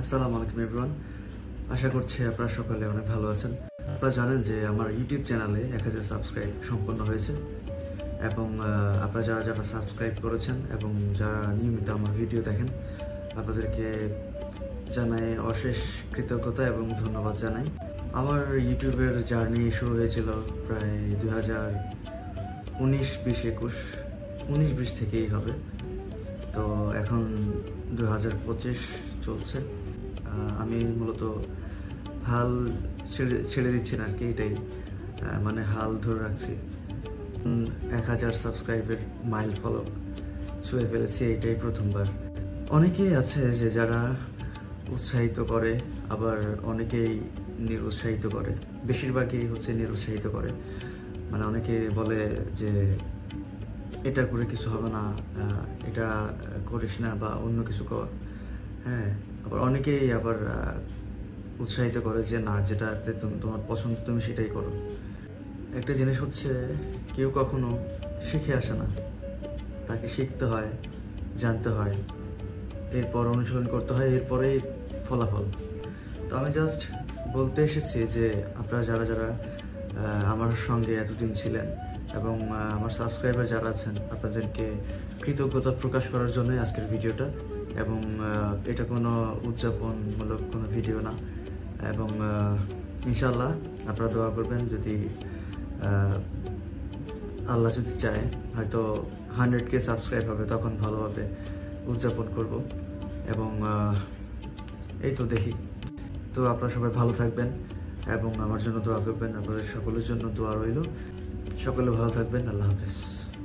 আসসালামু আলাইকুম এভরিওয়ান। আশা করছি আপনারা সকলে অনেক ভালো আছেন। আপনারা জানেন যে আমার ইউটিউব চ্যানেলে 1000 সাবস্ক্রাইব সম্পন্ন হয়েছে এবং আপনারা যারা যারা সাবস্ক্রাইব করেছেন এবং যারা নিয়মিত আমার ভিডিও দেখেন আপনাদেরকে জানাই অশেষ কৃতজ্ঞতা এবং ধন্যবাদ জানাই। আমার ইউটিউবের জার্নি শুরু হয়েছিল প্রায় 2019-20 থেকেই হবে। তো এখন 2025 চলছে। আমি মূলত হাল ছেড়ে দিচ্ছি না আর কি, এটাই মানে হাল ধরে রাখছি। 1000 সাবস্ক্রাইবের মাইল ফলক ছুঁয়ে ফেলেছি, এটাই প্রথমবার। অনেকেই আছে যে যারা উৎসাহিত করে, আবার অনেকেই নিরুৎসাহিত করে। বেশিরভাগই হচ্ছে নিরুৎসাহিত করে, মানে অনেকে বলে যে এটা করে কিছু হবে না, এটা করিস না বা অন্য কিছু কর। হ্যাঁ, আবার অনেকেই আবার উৎসাহিত করে যে না, যেটাতে তোমার পছন্দ তুমি সেটাই করো। একটা জিনিস হচ্ছে, কেউ কখনো শিখে আসে না, তাকে শিখতে হয়, জানতে হয়, এরপর অনুশীলন করতে হয়, এরপরেই ফলাফল। তো আমি জাস্ট বলতে এসেছি যে আপনারা যারা যারা আমার সঙ্গে এতদিন ছিলেন এবং আমার সাবস্ক্রাইবার যারা আছেন, আপনাদেরকে কৃতজ্ঞতা প্রকাশ করার জন্য আজকের ভিডিওটা। এবং এটা কোনো উদযাপনমূলক কোনো ভিডিও না। এবং ইনশাল্লাহ আপনারা দোয়া করবেন, যদি আল্লাহ যদি চায় হয়তো 100K সাবস্ক্রাইব হবে, তখন ভালোভাবে উদযাপন করব। এবং এই তো দেখি। তো আপনারা সবাই ভালো থাকবেন এবং আমার জন্য দোয়া করবেন। আপনাদের সকলের জন্য দোয়া রইল। সকলে ভালো থাকবেন। আল্লাহ হাফেজ।